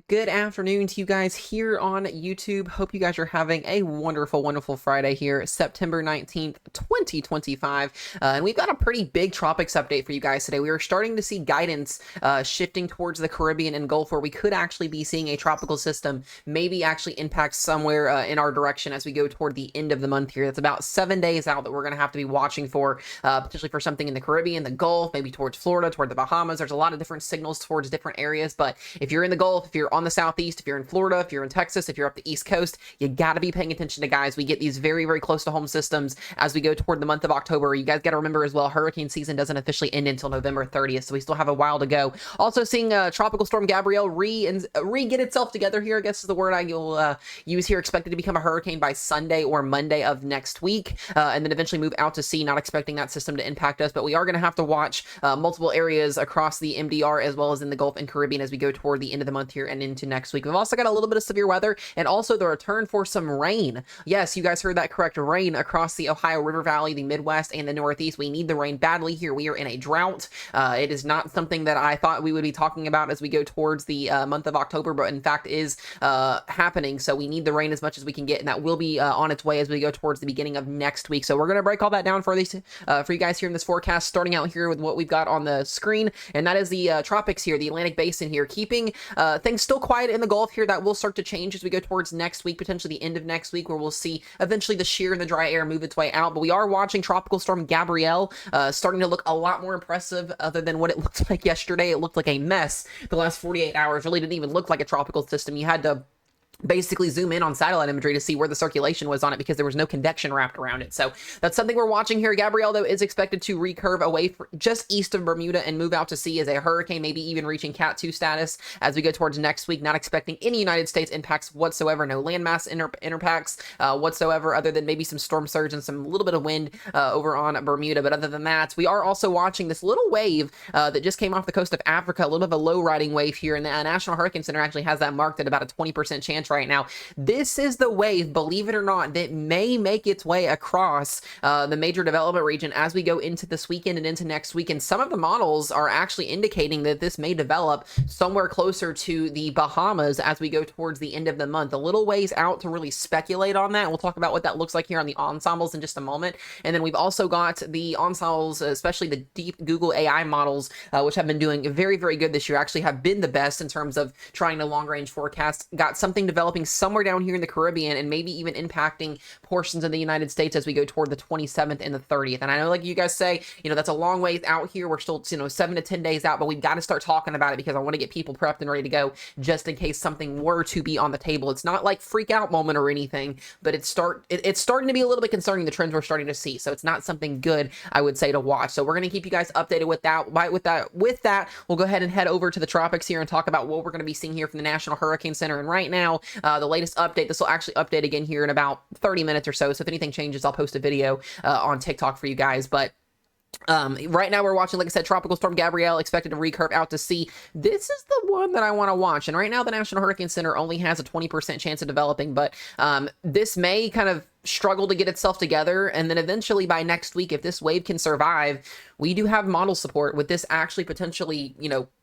Good afternoon to you guys here on YouTube. Hope you guys are having a wonderful, wonderful Friday here, September 19th, 2025. And we've got a pretty big tropics update for you guys today. We are starting to see guidance shifting towards the Caribbean and Gulf, where we could actually be seeing a tropical system maybe actually impact somewhere in our direction as we go toward the end of the month here. That's about 7 days out that we're going to have to be watching for, potentially for something in the Caribbean, the Gulf, maybe towards Florida, toward the Bahamas. There's a lot of different signals towards different areas, but if you're in the Gulf, if you're on the southeast, if you're in Florida, if you're in Texas, if you're up the East Coast, you got to be paying attention to, guys. We get these very, very close to home systems as we go toward the month of October. You guys got to remember as well, hurricane season doesn't officially end until November 30th, so we still have a while to go. Also seeing Tropical Storm Gabrielle get itself together here, I guess is the word I will use here. Expected to become a hurricane by Sunday or Monday of next week, and then eventually move out to sea. Not expecting that system to impact us, but we are going to have to watch multiple areas across the MDR as well as in the Gulf and Caribbean as we go toward the end of the month here and into next week. We've also got a little bit of severe weather and also the return for some rain. Yes, you guys heard that correct. Rain across the Ohio River Valley, the Midwest, and the Northeast. We need the rain badly here. We are in a drought. It is not something that I thought we would be talking about as we go towards the month of October, but in fact is happening. So we need the rain as much as we can get, and that will be on its way as we go towards the beginning of next week. So we're going to break all that down for these for you guys here in this forecast, starting out here with what we've got on the screen, and that is the tropics here, the Atlantic Basin here, keeping things still quiet in the Gulf here. That will start to change as we go towards next week, potentially the end of next week, where we'll see eventually the shear and the dry air move its way out. But we are watching Tropical Storm Gabrielle starting to look a lot more impressive other than what it looked like yesterday. It looked like a mess the last 48 hours. Really didn't even look like a tropical system. You had to basically zoom in on satellite imagery to see where the circulation was on it because there was no convection wrapped around it. So that's something we're watching here. Gabrielle, though, is expected to recurve away just east of Bermuda and move out to sea as a hurricane, maybe even reaching Cat 2 status as we go towards next week. Not expecting any United States impacts whatsoever. No landmass impacts whatsoever, other than maybe some storm surge and some little bit of wind over on Bermuda. But other than that, we are also watching this little wave that just came off the coast of Africa, a little bit of a low riding wave here. And the National Hurricane Center actually has that marked at about a 20% chance right now. This is the wave, believe it or not, that may make its way across the major development region as we go into this weekend and into next week. And some of the models are actually indicating that this may develop somewhere closer to the Bahamas as we go towards the end of the month. A little ways out to really speculate on that. We'll talk about what that looks like here on the ensembles in just a moment. And then we've also got the ensembles, especially the deep Google AI models, which have been doing very, very good this year, actually have been the best in terms of trying to long-range forecast. Got something developing somewhere down here in the Caribbean and maybe even impacting portions of the United States as we go toward the 27th and the 30th. And I know, like you guys say, that's a long ways out here. We're still, 7 to 10 days out, but we've got to start talking about it because I want to get people prepped and ready to go just in case something were to be on the table. It's not like freak out moment or anything, but it's starting to be a little bit concerning, the trends we're starting to see. So it's not something good, I would say, to watch. So we're going to keep you guys updated with that. With that, we'll go ahead and head over to the tropics here and talk about what we're going to be seeing here from the National Hurricane Center. And right now, the latest update, this will actually update again here in about 30 minutes or so. So if anything changes, I'll post a video on TikTok for you guys. But right now we're watching, like I said, Tropical Storm Gabrielle expected to recurve out to sea. This is the one that I want to watch. And right now the National Hurricane Center only has a 20% chance of developing, but this may kind of struggle to get itself together, and then eventually by next week, if this wave can survive, we do have model support with this actually potentially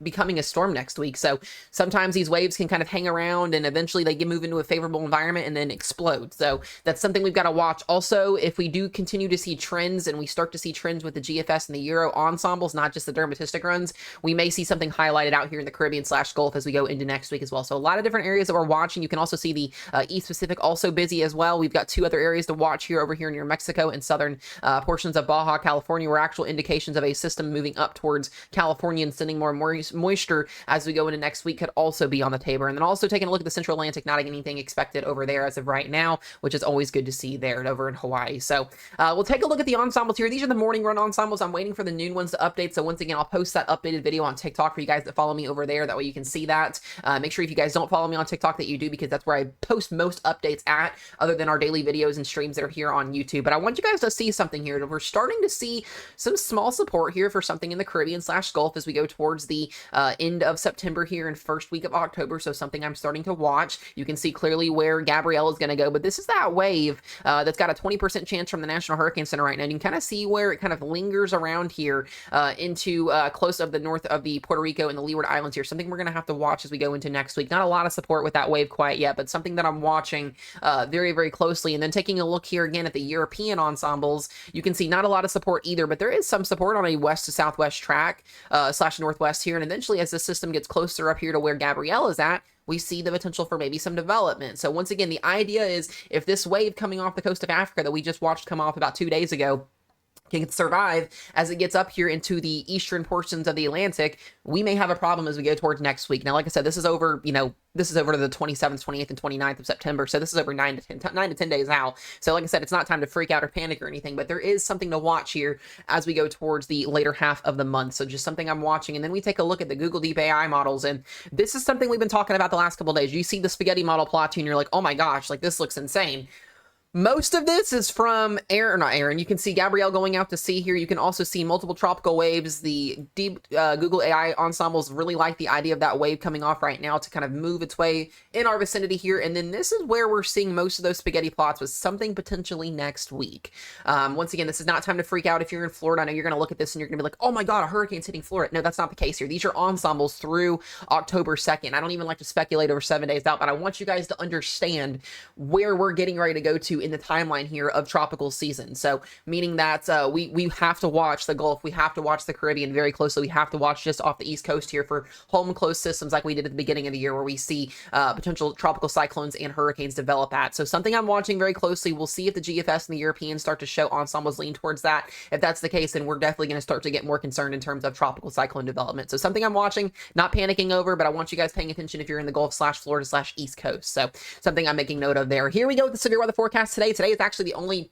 becoming a storm next week. So sometimes these waves can kind of hang around and eventually they move into a favorable environment and then explode. So that's something we've got to watch. Also, if we do continue to see trends and we start to see trends with the GFS and the Euro ensembles, not just the dermatistic runs, we may see something highlighted out here in the Caribbean/Gulf as we go into next week as well. So a lot of different areas that we're watching. You can also see the East Pacific also busy as well. We've got 2 other areas to watch here over here near Mexico and southern portions of Baja California, where actual indications of a system moving up towards California and sending more moisture as we go into next week could also be on the table. And then also taking a look at the Central Atlantic, not anything expected over there as of right now, which is always good to see there over in Hawaii. So we'll take a look at the ensembles here. These are the morning run ensembles. I'm waiting for the noon ones to update. So once again, I'll post that updated video on TikTok for you guys that follow me over there. That way you can see that. Make sure if you guys don't follow me on TikTok that you do, because that's where I post most updates at, other than our daily videos and streams that are here on YouTube. But I want you guys to see something here. We're starting to see some small support here for something in the Caribbean / Gulf as we go towards the end of September here and first week of October. So something I'm starting to watch. You can see clearly where Gabrielle is going to go, but this is that wave that's got a 20% chance from the National Hurricane Center right now. You can kind of see where it kind of lingers around here into close of the north of the Puerto Rico and the Leeward Islands here. Something we're going to have to watch as we go into next week. Not a lot of support with that wave quite yet, but something that I'm watching very, very closely. And then taking a look here again at the European ensembles, you can see not a lot of support either, but there is some support on a west to southwest track / northwest here. And eventually as the system gets closer up here to where Gabrielle is at, we see the potential for maybe some development. So once again, the idea is if this wave coming off the coast of Africa that we just watched come off about 2 days ago can survive as it gets up here into the eastern portions of the Atlantic, we may have a problem as we go towards next week. Now, like I said, this is over, this is over to the 27th, 28th, and 29th of September. So this is over 9 to 10 days out. So like I said, it's not time to freak out or panic or anything, but there is something to watch here as we go towards the later half of the month. So just something I'm watching. And then we take a look at the Google Deep AI models. And this is something we've been talking about the last couple of days. You see the spaghetti model plot and you're like, oh my gosh, like this looks insane. Most of this is from Aaron. You can see Gabrielle going out to sea here. You can also see multiple tropical waves. The deep Google AI ensembles really like the idea of that wave coming off right now to kind of move its way in our vicinity here. And then this is where we're seeing most of those spaghetti plots with something potentially next week. Once again, this is not time to freak out if you're in Florida. I know you're going to look at this and you're going to be like, oh my God, a hurricane's hitting Florida. No, that's not the case here. These are ensembles through October 2nd. I don't even like to speculate over 7 days out, but I want you guys to understand where we're getting ready to go to in the timeline here of tropical season. So meaning that we have to watch the Gulf, we have to watch the Caribbean very closely, we have to watch just off the East Coast here for home closed systems like we did at the beginning of the year where we see potential tropical cyclones and hurricanes develop at. So something I'm watching very closely. We'll see if the GFS and the Europeans start to show ensembles lean towards that. If that's the case, then we're definitely going to start to get more concerned in terms of tropical cyclone development. So something I'm watching, not panicking over, but I want you guys paying attention if you're in the Gulf / Florida / East Coast. So something I'm making note of there. Here we go with the severe weather forecast today. Today is actually the only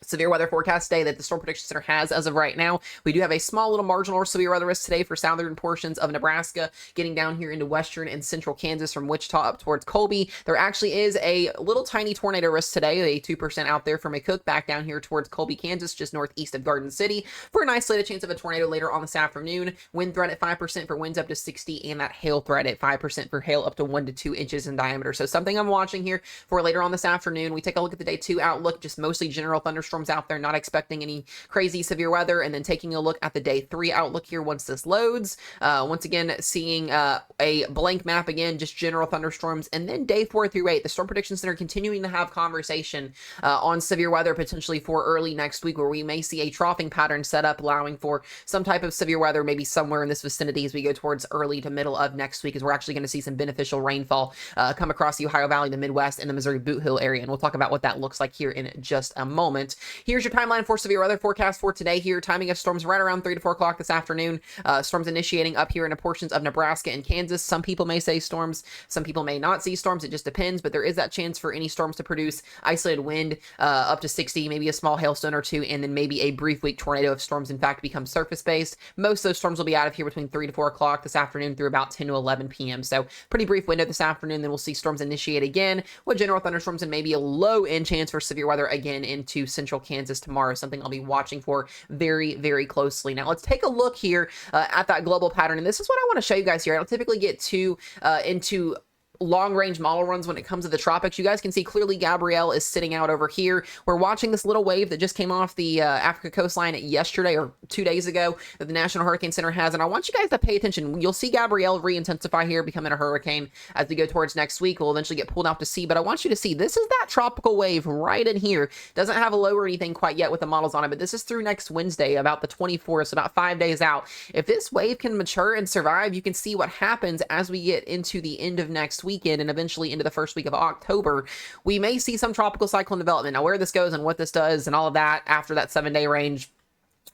severe weather forecast day that the Storm Prediction Center has as of right now. We do have a small little marginal severe weather risk today for southern portions of Nebraska, getting down here into western and central Kansas from Wichita up towards Colby. There actually is a little tiny tornado risk today, a 2% out there from McCook back down here towards Colby, Kansas, just northeast of Garden City, for an isolated chance of a tornado later on this afternoon. Wind threat at 5% for winds up to 60, and that hail threat at 5% for hail up to 1 to 2 inches in diameter. So something I'm watching here for later on this afternoon. We take a look at the day 2 outlook, just mostly general thunderstorms out there, not expecting any crazy severe weather. And then taking a look at the day 3 outlook here once this loads, once again seeing a blank map again, just general thunderstorms. And then day 4 through 8, the Storm Prediction Center continuing to have conversation on severe weather potentially for early next week, where we may see a troughing pattern set up, allowing for some type of severe weather maybe somewhere in this vicinity as we go towards early to middle of next week, as we're actually going to see some beneficial rainfall come across the Ohio Valley, the Midwest, and the Missouri Boot Hill area. And we'll talk about what that looks like here in just a moment. Here's your timeline for severe weather forecast for today here. Timing of storms right around 3 to 4 o'clock this afternoon. Storms initiating up here into portions of Nebraska and Kansas. Some people may say storms, some people may not see storms. It just depends, but there is that chance for any storms to produce isolated wind up to 60, maybe a small hailstone or 2, and then maybe a brief weak tornado if storms in fact become surface based. Most of those storms will be out of here between 3 to 4 o'clock this afternoon through about 10 to 11 p.m. So pretty brief window this afternoon. Then we'll see storms initiate again with general thunderstorms and maybe a low end chance for severe weather again into central Kansas tomorrow. Something I'll be watching for very, very closely. Now let's take a look here at that global pattern. And this is what I want to show you guys here. I don't typically get too into long-range model runs when it comes to the tropics. You guys can see clearly Gabrielle is sitting out over here. We're watching this little wave that just came off the Africa coastline yesterday or 2 days ago that the National Hurricane Center has, and I want you guys to pay attention. You'll see Gabrielle re-intensify here, becoming a hurricane as we go towards next week. We'll eventually get pulled out to sea, but I want you to see this is that tropical wave right in here. Doesn't have a low or anything quite yet with the models on it, but this is through next Wednesday, about the 24th, so about 5 days out. If this wave can mature and survive, you can see what happens as we get into the end of next weekend and eventually into the first week of October. We may see some tropical cyclone development. Now, where this goes and what this does and all of that after that 7-day range,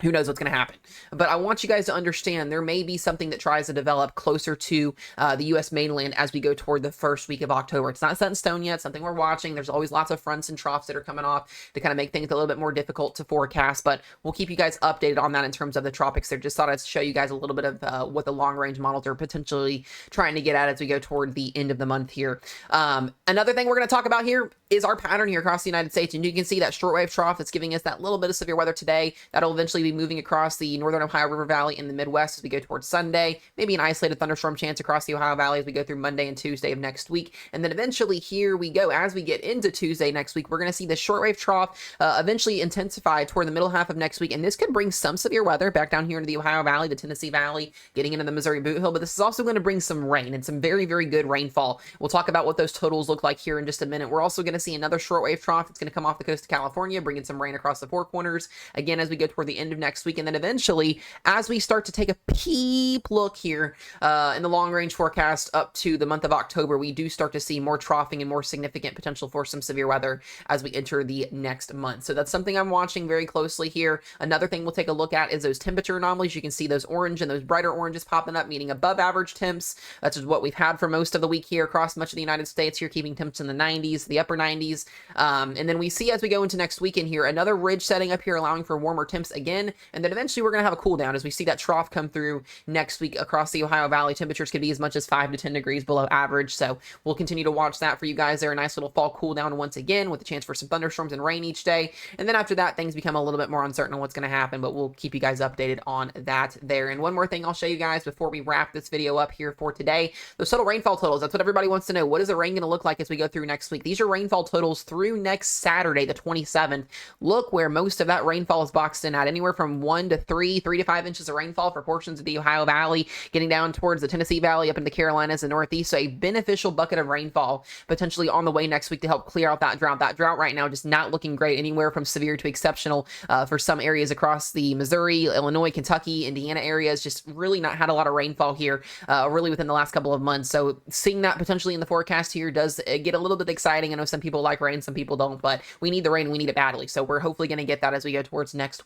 who knows what's going to happen. But I want you guys to understand there may be something that tries to develop closer to the U.S. mainland as we go toward the first week of October. It's not set in stone yet. It's something we're watching. There's always lots of fronts and troughs that are coming off to kind of make things a little bit more difficult to forecast. But we'll keep you guys updated on that in terms of the tropics there. Just thought I'd show you guys a little bit of what the long-range models are potentially trying to get at as we go toward the end of the month here. Another thing we're going to talk about here is our pattern here across the United States. And you can see that shortwave trough that's giving us that little bit of severe weather today. That'll eventually eventually be moving across the northern Ohio River Valley in the Midwest as we go towards Sunday. Maybe an isolated thunderstorm chance across the Ohio Valley as we go through Monday and Tuesday of next week. And then eventually here we go. As we get into Tuesday next week, we're going to see the shortwave trough eventually intensify toward the middle half of next week. And this could bring some severe weather back down here into the Ohio Valley, the Tennessee Valley, getting into the Missouri Boot Hill. But this is also going to bring some rain and some very, very good rainfall. We'll talk about what those totals look like here in just a minute. We're also going to see another shortwave trough that's going to come off the coast of California, bringing some rain across the Four Corners again as we go toward the end of next week. And then eventually, as we start to take a peep look here in the long range forecast up to the month of October, we do start to see more troughing and more significant potential for some severe weather as we enter the next month. So that's something I'm watching very closely here. Another thing we'll take a look at is those temperature anomalies. You can see those orange and those brighter oranges popping up, meaning above average temps. That's just what we've had for most of the week here across much of the United States here, keeping temps in the 90s, the upper 90s. And then we see as we go into next weekend here, another ridge setting up here, allowing for warmer temps again. And then eventually we're going to have a cool down as we see that trough come through next week across the Ohio Valley. Temperatures could be as much as 5 to 10 degrees below average. So we'll continue to watch that for you guys there. A nice little fall cool down once again with a chance for some thunderstorms and rain each day. And then after that, things become a little bit more uncertain on what's going to happen, but we'll keep you guys updated on that there. And one more thing I'll show you guys before we wrap this video up here for today, those total rainfall totals. That's what everybody wants to know. What is the rain going to look like as we go through next week? These are rainfall totals through next Saturday, the 27th. Look where most of that rainfall is boxed in at, anywhere from 1 to 3 to 5 inches of rainfall for portions of the Ohio Valley, getting down towards the Tennessee Valley, up into the Carolinas and Northeast. So a beneficial bucket of rainfall potentially on the way next week to help clear out that drought. That drought right now just not looking great, anywhere from severe to exceptional for some areas across the Missouri, Illinois, Kentucky, Indiana areas. Just really not had a lot of rainfall here really within the last couple of months. So seeing that potentially in the forecast here does get a little bit exciting. I know some people like rain, some people don't, but we need the rain. We need it badly. So we're hopefully going to get that as we go towards next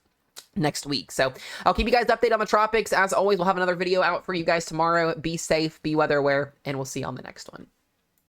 week. So I'll keep you guys updated on the tropics. As always, we'll have another video out for you guys tomorrow. Be safe, be weather aware, and we'll see you on the next one.